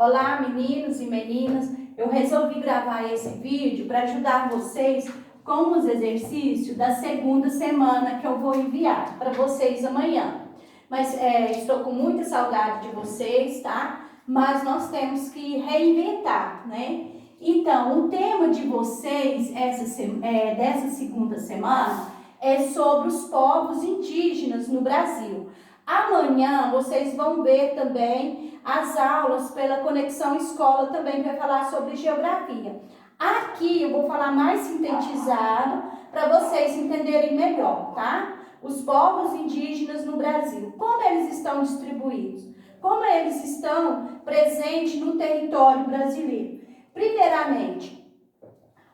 Olá, meninos e meninas. Eu resolvi gravar esse vídeo para ajudar vocês com os exercícios da segunda semana que eu vou enviar para vocês amanhã. Mas estou com muita saudade de vocês, tá? Mas nós temos que reinventar, né? Então, o tema de vocês dessa segunda semana é sobre os povos indígenas no Brasil. Amanhã vocês vão ver também as aulas pela Conexão Escola, também vai falar sobre geografia. Aqui eu vou falar mais sintetizado para vocês entenderem melhor, tá? Os povos indígenas no Brasil, como eles estão distribuídos, como eles estão presentes no território brasileiro. Primeiramente,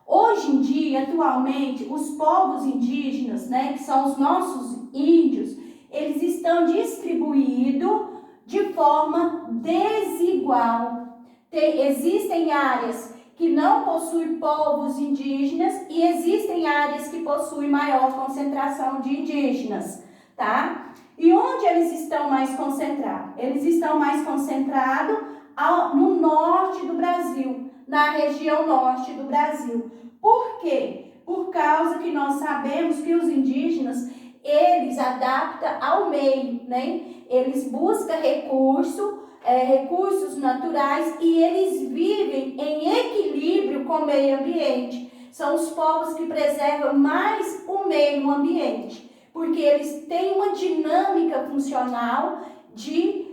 hoje em dia, atualmente, os povos indígenas, né, que são os nossos índios, eles estão distribuídos de forma desigual. Existem áreas que não possuem povos indígenas e existem áreas que possuem maior concentração de indígenas, tá? E onde eles estão mais concentrados? Eles estão mais concentrados no norte do Brasil, na região norte do Brasil. Por quê? Por causa que nós sabemos que os indígenas, eles adaptam ao meio, né? Eles buscam recursos naturais e eles vivem em equilíbrio com o meio ambiente. São os povos que preservam mais o meio ambiente, porque eles têm uma dinâmica funcional de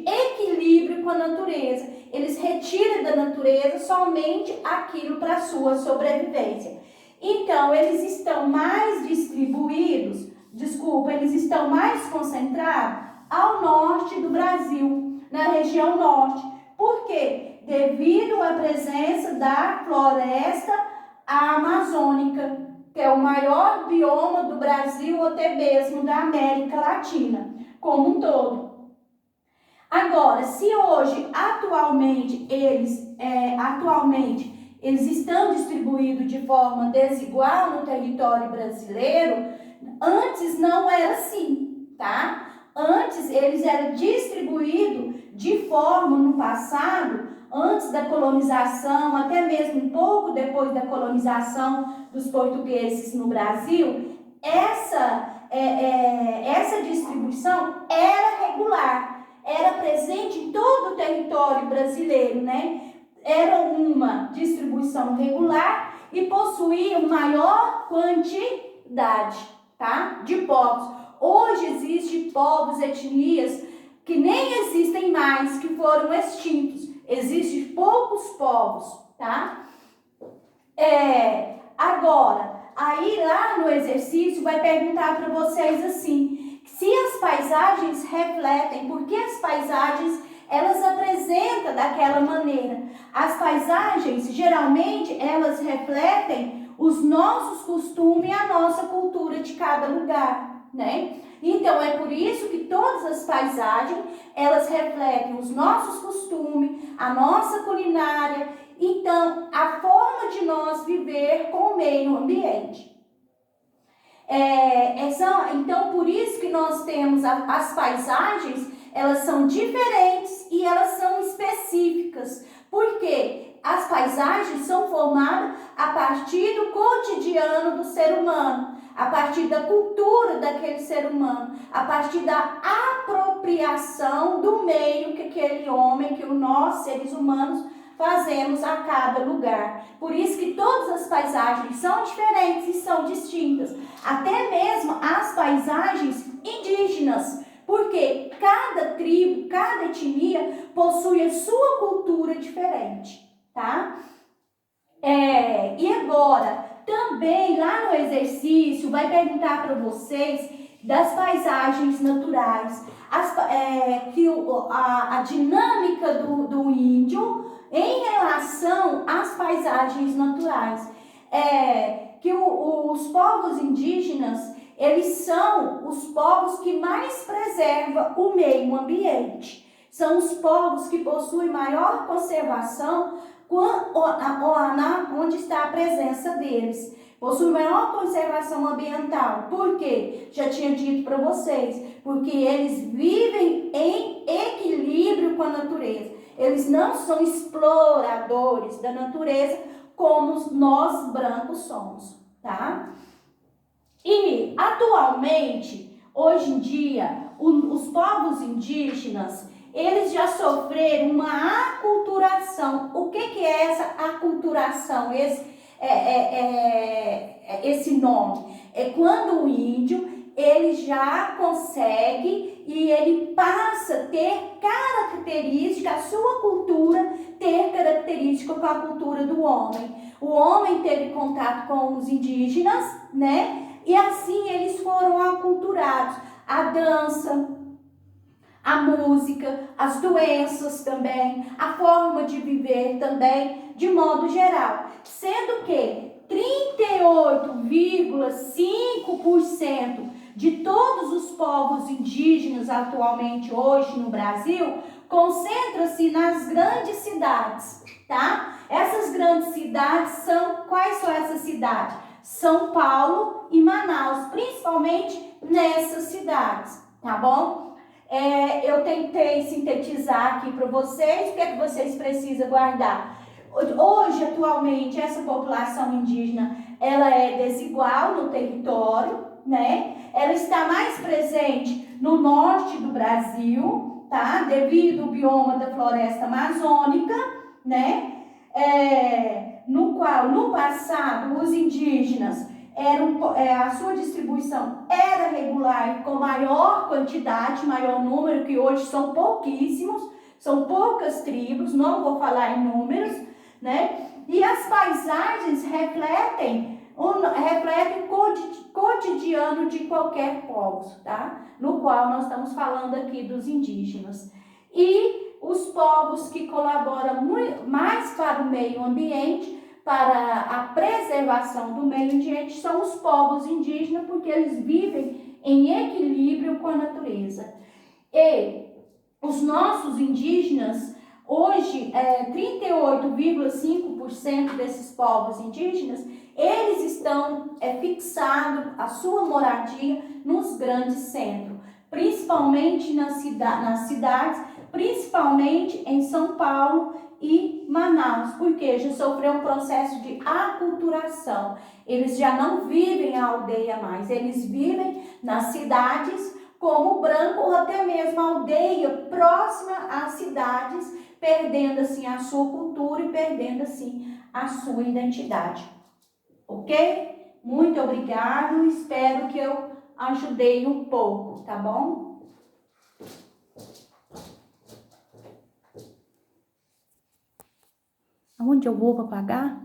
equilíbrio com a natureza. Eles retiram da natureza somente aquilo para a sua sobrevivência. Então, eles estão mais distribuídos, eles estão mais concentrados ao norte do Brasil, na região norte. Por quê? Devido à presença da floresta amazônica, que é o maior bioma do Brasil ou até mesmo da América Latina, como um todo. Agora, se hoje, atualmente, eles estão distribuídos de forma desigual no território brasileiro, antes não era assim, tá? Antes eles eram distribuídos de forma, no passado, antes da colonização, até mesmo um pouco depois da colonização dos portugueses no Brasil, essa distribuição era regular, era presente em todo o território brasileiro, né? Era uma distribuição regular e possuía maior quantidade, tá? De povos. Hoje existem povos, etnias que nem existem mais, que foram extintos. Existem poucos povos, tá? Agora, aí lá no exercício vai perguntar para vocês assim, se as paisagens refletem, por que as paisagens elas apresentam daquela maneira? As paisagens, geralmente, elas refletem os nossos costumes e a nossa cultura de cada lugar, né? Então, é por isso que todas as paisagens, elas refletem os nossos costumes, a nossa culinária, então, a forma de nós viver com o meio ambiente. Então, por isso que nós temos as paisagens, elas são diferentes e elas são específicas. Por quê? As paisagens são formadas a partir do cotidiano do ser humano, a partir da cultura daquele ser humano, a partir da apropriação do meio que aquele homem, que nós, seres humanos, fazemos a cada lugar. Por isso que todas as paisagens são diferentes e são distintas. Até mesmo as paisagens indígenas. Porque cada tribo, cada etnia possui a sua cultura diferente, tá? E agora, também lá no exercício, vai perguntar para vocês das paisagens naturais, a dinâmica do índio em relação às paisagens naturais. Os povos indígenas, eles são os povos que mais preservam o meio ambiente. São os povos que possuem maior conservação onde está a presença deles. Possuem maior conservação ambiental. Por quê? Já tinha dito para vocês. Porque eles vivem em equilíbrio com a natureza. Eles não são exploradores da natureza como nós brancos somos, tá? E atualmente, hoje em dia, os povos indígenas, eles já sofreram uma aculturação. O que é essa aculturação? Esse nome é quando o índio ele já consegue e ele passa a ter característica, a sua cultura ter característica com a cultura do homem. O homem teve contato com os indígenas, né? E assim eles foram aculturados. A dança, a música, as doenças também, a forma de viver também, de modo geral. Sendo que 38,5% de todos os povos indígenas atualmente hoje no Brasil concentra-se nas grandes cidades, tá? Essas grandes cidades são, quais são essas cidades? São Paulo e Manaus, principalmente nessas cidades, tá bom? Eu tentei sintetizar aqui para vocês, o que é que vocês precisam guardar. Hoje, atualmente, essa população indígena, ela é desigual no território, né? Ela está mais presente no norte do Brasil, tá? Devido ao bioma da floresta amazônica, né? No qual, no passado, os indígenas, a sua distribuição era regular e com maior quantidade, maior número, que hoje são pouquíssimos, são poucas tribos, não vou falar em números, né? E as paisagens refletem o cotidiano de qualquer povo, tá? No qual nós estamos falando aqui dos indígenas. E os povos que colaboram mais para o meio ambiente, para a preservação do meio ambiente, são os povos indígenas, porque eles vivem em equilíbrio com a natureza. E os nossos indígenas, hoje, 38,5% desses povos indígenas, eles estão fixados a sua moradia nos grandes centros, principalmente nas cidades, principalmente em São Paulo e Manaus, porque já sofreu um processo de aculturação. Eles já não vivem a aldeia mais, eles vivem nas cidades como branco ou até mesmo a aldeia próxima às cidades, perdendo assim a sua cultura e perdendo assim a sua identidade. Ok? Muito obrigado, espero que eu ajudei um pouco, tá bom? Aonde eu vou para pagar?